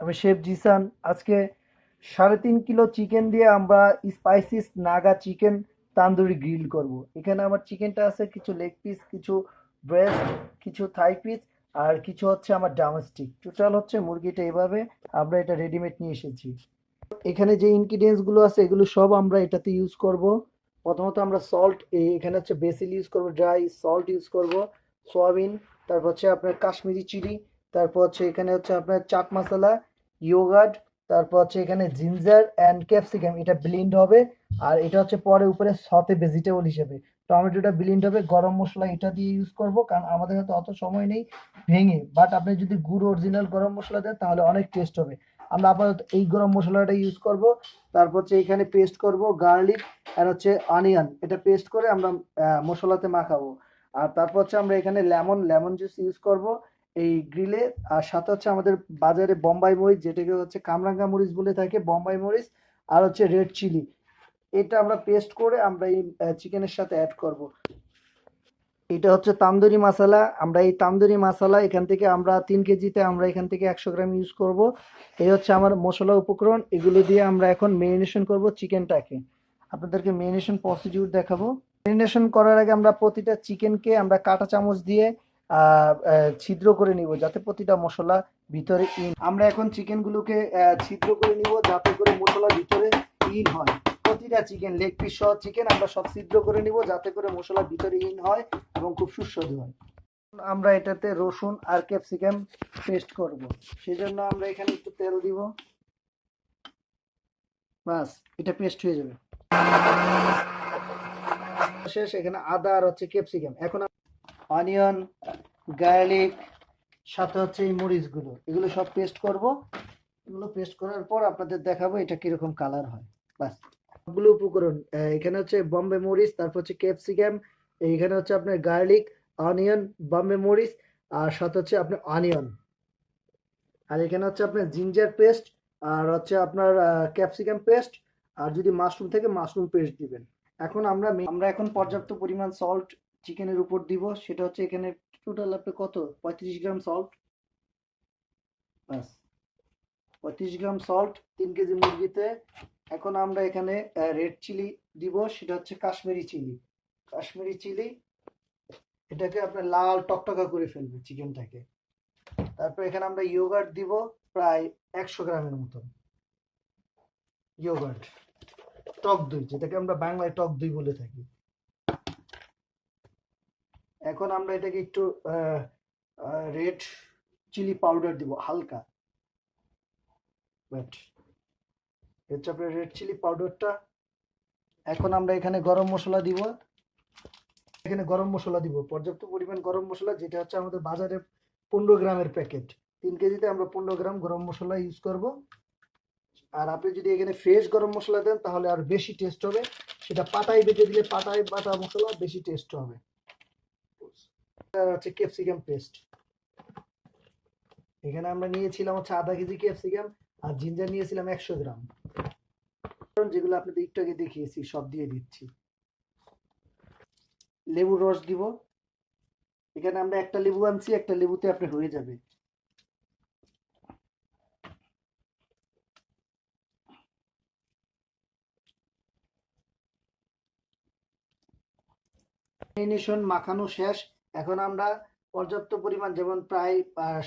আমি শেফ জিসান। আজকে 3.5 kilo chicken দিয়ে আমরা spices Naga chicken tandoori grill করব। এখানে আমার চিকেনটা আছে, কিছু লেগ পিস, কিছু ব্রেস্ট, কিছু থাই পিস, আর কিছু হচ্ছে আমার ড্রামস্টিক। টোটাল হচ্ছে মুরগিটা এভাবে আমরা এটা রেডিমেড নিয়ে এসেছি। এখানে যে ইনগ্রিডিয়েন্টস গুলো আছে এগুলো সব আমরা এটাতে ইউজ করব। প্রথমত আমরা সল্ট, এখানে হচ্ছে বেসিল ইউজ করব, ড্রাই সল্ট ইউজ করব, সয়াবিন, তারপর হচ্ছে আপনার কাশ্মীরি চিলি, তারপর হচ্ছে এখানে হচ্ছে আপনার চাট মশলা, ইয়োগার্ট, তারপর হচ্ছে এখানে জিঞ্জার অ্যান্ড ক্যাপসিকাম, এটা ব্লিন্ড হবে। আর এটা হচ্ছে পরে উপরে সতে ভেজিটেবল হিসেবে টমেটোটা ব্লিন্ড হবে। গরম মশলা এটা দিয়ে ইউজ করব, কারণ আমাদের হাতে অত সময় নেই ভেঙে। বাট আপনি যদি গুঁড়ো অরিজিনাল গরম মশলা দেন তাহলে অনেক টেস্ট হবে। আমরা আপাতত এই গরম মশলাটা ইউজ করব। তারপর হচ্ছে এখানে পেস্ট করব গার্লিক আর হচ্ছে অনিয়ন, এটা পেস্ট করে আমরা মশলাতে মাখাবো। আর তারপর হচ্ছে আমরা এখানে লেমন জুস ইউজ করব এই গ্রিলে। আর সাথে হচ্ছে আমাদের বাজারে বোম্বাই মরিচ, যেটাকে হচ্ছে কামরাঙ্গা মরিচ বলে থাকে, বোম্বাই মরিচ, আর হচ্ছে রেড চিলি, এটা আমরা পেস্ট করে আমরা এই চিকেনের সাথে অ্যাড করব। এটা হচ্ছে তান্দুরি মাসালা। আমরা এই তান্দুরি মাসালা এখান থেকে আমরা 3 কেজিতে আমরা এখান থেকে 100 গ্রাম ইউজ করব। এই হচ্ছে আমার মশলা উপকরণ, এগুলো দিয়ে আমরা এখন মেরিনেশন করব চিকেনটাকে। আপনাদেরকে মেরিনেশন প্রসিডিউর দেখাবো। মেরিনেশন করার আগে আমরা প্রতিটা চিকেনকে আমরা কাঁটা চামচ দিয়ে ছিদ্র করে নিব, যাতে প্রতিটা মশলা ভিতরে আমরা এখন চিকেনগুলোকে ছিদ্র করে নিব, যাতে করে মশলা ভিতরে ইন হয়। প্রতিটা চিকেন, লেগ পিস সহ চিকেন আমরা সব ছিদ্র করে নিব, যাতে করে মশলা ভিতরে ইন হয় এবং খুব সুস্বাদু হয়। আমরা এটাতে রসুন আর ক্যাপসিকাম পেস্ট করব, সেজন্য আমরা এখানে একটু তেল দিব। বাস, এটা পেস্ট হয়ে যাবে। শেষ। এখানে আদা আর হচ্ছে ক্যাপসিকাম, এখন অনিয়ন, গার্লিক, সাথে হচ্ছে এই মরিচগুলো, এগুলো সব পেস্ট করব। এগুলো পেস্ট করার পর আপনাদের দেখাবো এটা কিরকম কালার হয়। বাস, সবগুলো উপকরণ, এখানে হচ্ছে বম্বে মরিচ, তারপর হচ্ছে ক্যাপসিকাম, এইখানে হচ্ছে আপনার গার্লিক, অনিয়ন, বম্বে মরিচ, আর সাথে হচ্ছে আপনার অনিয়ন, আর এখানে হচ্ছে আপনার জিঞ্জার পেস্ট, আর হচ্ছে আপনার ক্যাপসিকাম পেস্ট, আর যদি মাশরুম থেকে মাশরুম পেস্ট দিবেন। এখন আমরা এখন পর্যাপ্ত পরিমাণ সল্ট চিকেনের উপর দিব, সেটা হচ্ছে এখানে টোটাল আপনি কত, 35 গ্রাম সল্ট। বাস, 35 গ্রাম সল্ট 3 কেজি মুরগিতে। এখন আমরা এখানে রেড চিলি দিব, সেটা হচ্ছে কাশ্মীরি চিলি। কাশ্মীরি চিলি এটাকে আপনার লাল টকটকা করে ফেলবে চিকেনটাকে। তারপর এখানে আমরা ইয়োগার্ট দিব প্রায় 100 গ্রামের মতন। ইয়োগার্ট, টক দই, যেটাকে আমরা বাংলায় টক দই বলে থাকি। এখন আমরা এটাকে একটু রেড চিলি পাউডার দিব হালকা, বাট হচ্ছে আপনার রেড চিলি পাউডারটা। এখন আমরা এখানে গরম মশলা দিব। এখানে গরম মশলা দিব পর্যাপ্ত পরিমাণ গরম মশলা, যেটা হচ্ছে আমাদের বাজারে 15 গ্রামের প্যাকেট। 3 কেজিতে আমরা 15 গ্রাম গরম মশলা ইউজ করব। আর আপনি যদি এখানে ফ্রেশ গরম মশলা দেন তাহলে আর বেশি টেস্ট হবে, সেটা পাটায় বেটে দিলে পাটায় বাটা মশলা বেশি টেস্ট হবে। হচ্ছে ক্যাপসিকাম পেস্ট, এখানে আমরা নিয়েছিলাম হচ্ছে ½ কেজি ক্যাপসিকাম, আর জিঞ্জার নিয়েছিলাম 100 গ্রাম। যেগুলো আপনাদের একটু আগে দেখিয়েছি সব দিয়ে দিচ্ছি। লেবুর রস দিব, এখানে আমরা একটা লেবু আনছি, একটা লেবুতে আপনার হয়ে যাবে। মেরিনেশন মাখানো শেষ। এখন আমরা পর্যাপ্ত পরিমাণ, যেমন প্রায়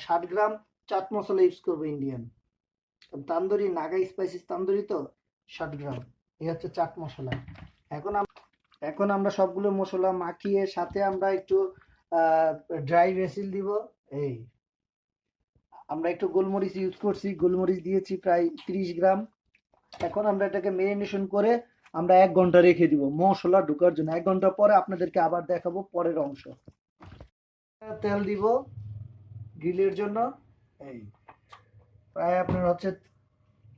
60 গ্রাম চাট মশলা ইউজ করবো, ইন্ডিয়ান তান্দুরি, নাগা স্পাইসিস তান্দুরি, তো 60 গ্রাম এই হচ্ছে চাট মশলা। এখন এখন আমরা সবগুলো মশলা মাখিয়ে সাথে আমরা একটু ড্রাই বেসিল দিব। এই আমরা একটু গোলমরিচ ইউজ করছি, গোলমরিচ দিয়েছি প্রায় 30 গ্রাম। এখন আমরা এটাকে মেরিনেশন করে আমরা 1 ঘন্টা রেখে দিব মশলা ঢোকার জন্য। 1 ঘন্টা পরে আপনাদেরকে আবার দেখাবো পরের অংশ। তেল দিব গ্রিলের জন্য, এই প্রায় আপনার হচ্ছে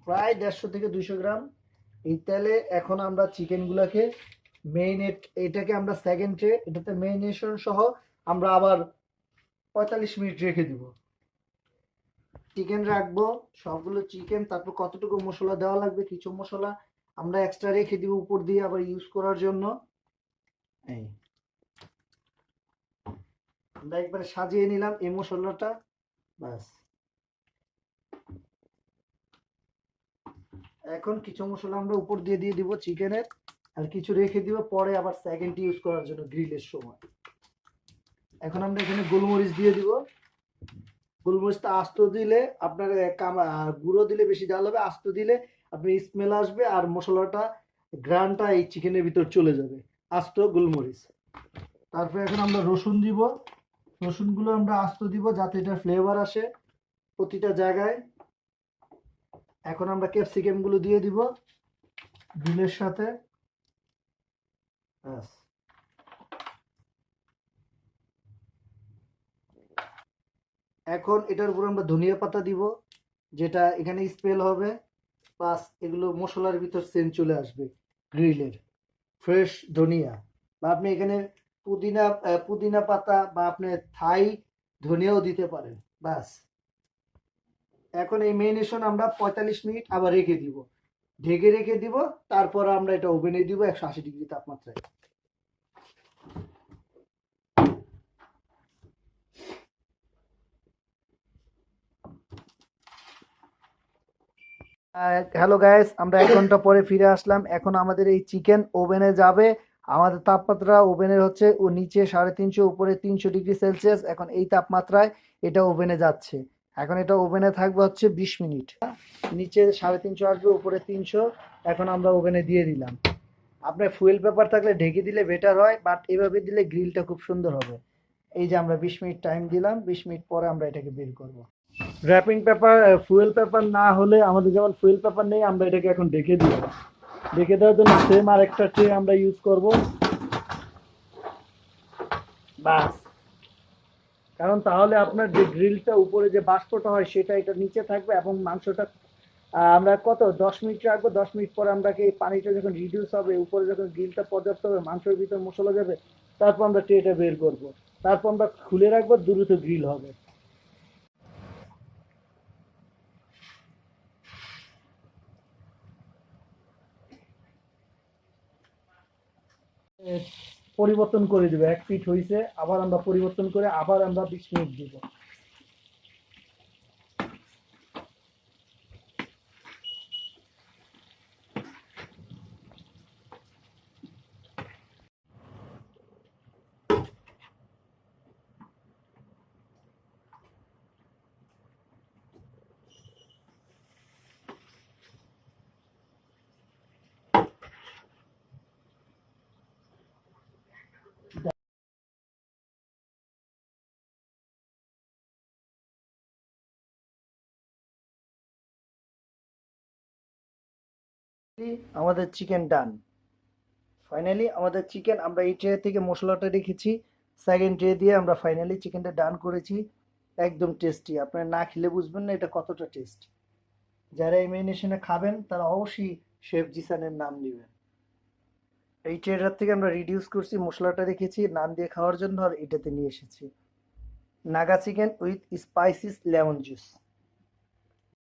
প্রায় 150 থেকে 200 গ্রাম এই তেলে। এখন আমরা চিকেন গুলাকে মেরিনেট, এটাকে আমরা সেকেন্ডে এটাতে মেরিনেশন সহ আমরা আবার 45 মিনিট রেখে দিব। চিকেন রাখবো, সবগুলো চিকেন, তারপর কতটুকু মশলা দেওয়া লাগবে, কিছু মশলা আমরা এক্সট্রা রেখে দিব উপর দিয়ে আবার ইউজ করার জন্য। এই আমরা একবারে সাজিয়ে নিলাম এই মশলাটা। বাস, এখন কিছু মশলা আমরা উপর দিয়ে দিয়ে দিব চিকেনের, আর কিছু রেখে দিব পরে আবার সেকেন্ড ইউজ করার জন্য গ্রিলের সময়। এখন আমরা এখানে গোলমরিচ দিয়ে দিব। গোলমরিচটা আস্ত দিলে আপনার গুঁড়ো দিলে বেশি ঝাল হবে, আস্ত দিলে আপনি স্মেল আসবে আর মশলাটা গ্রানটা এই চিকেনের ভিতর চলে যাবে। আস্ত গোলমরিচ। তারপরে এখন আমরা রসুন দিব। রসুনগুলো আমরা আস্ত দিব যাতে এটা ফ্লেভার আসে প্রতিটা জায়গায়। এখন আমরা ক্যাপসিকাম গুলো দিয়ে দিব গ্রিলের সাথে। ব্যাস। এখন এটার উপর আমরা ধনিয়া পাতা দিব, যেটা এখানে স্পেল হবে, প্লাস এগুলো মশলার ভিতর সেন্ট চলে আসবে গ্রিলের। ফ্রেশ ধনিয়া বা আপনি এখানে পুদিনা পুদিনা পাতা বা আপনি থাই ধনিয়াও দিতে পারেন। বাস। এখন এই মেরিনেশন আমরা 45 মিনিট আবার রেখে দিব, ঢেকে রেখে দিব। তারপর আমরা এটা ওভেনে দিব 180 ডিগ্রি তাপমাত্রায়। হ্যালো গাইস, আমরা 1 ঘন্টা পরে ফিরে আসলাম। এখন আমাদের এই চিকেন ওভেনে যাবে। আমাদের তাপমাত্রা ওভেনের হচ্ছে ও নিচে 350, উপরে 300 ডিগ্রি সেলসিয়াস। এখন এই তাপমাত্রায় এটা ওভেনে যাচ্ছে। এখন এটা ওভেনে থাকবে হচ্ছে 20 মিনিট। নিচে 350 আসবে, উপরে 300। এখন আমরা ওভেনে দিয়ে দিলাম। আপনার ফুয়েল পেপার থাকলে ঢেকে দিলে বেটার হয়, বাট এভাবে দিলে গ্রিলটা খুব সুন্দর হবে। এই যে আমরা 20 মিনিট টাইম দিলাম, 20 মিনিট পরে আমরা এটাকে বের করব। র্যাপিং পেপার, ফুয়েল পেপার না হলে, আমাদের যেমন ফুয়েল পেপার নেই, আমরা এটাকে এখন ঢেকে দিব। ঢেকে দেওয়ার জন্য সেম আরেকটা ট্রে আমরা ইউজ করব। বাস। কারণ তাহলে আপনার যে গ্রিলটা উপরে যে বাষ্পটা হয় সেটা এটা নিচে থাকবে এবং মাংসটা আমরা কত 10 মিনিট রাখবো। 10 মিনিট পরে আমরা এই পানিটা যখন রিডিউস হবে, উপরে যখন গ্রিলটা পর্যাপ্ত হবে, মাংসের ভিতর মশলা যাবে, তারপর আমরা ট্রেটা বের করব। তারপর আমরা খুলে রাখবো, দ্রুত গ্রিল হবে। পরিবর্তন করে দেবো, 1 ফিট হয়েছে, আবার আমরা পরিবর্তন করে আবার আমরা 20 মিনিট দিব। আমাদের চিকেন ডান। ফাইনালি আমাদের চিকেন, আমরা এই ট্রে থেকে মশলাটা রেখেছি, সেকেন্ড ট্রে দিয়ে আমরা ফাইনালি চিকেনটা ডান করেছি। একদম টেস্টি, আপনারা না খেলে বুঝবেন না এটা কতটা টেস্ট। যারা এই মেরিনেশনে খাবেন তারা অবশ্যই শেফ জিসানের নাম নেবেন। এই ট্রেটার থেকে আমরা রিডিউস করছি, মশলাটা রেখেছি নান দিয়ে খাওয়ার জন্য, আর এটাতে নিয়ে এসেছি Naga chicken with spices lemon juice.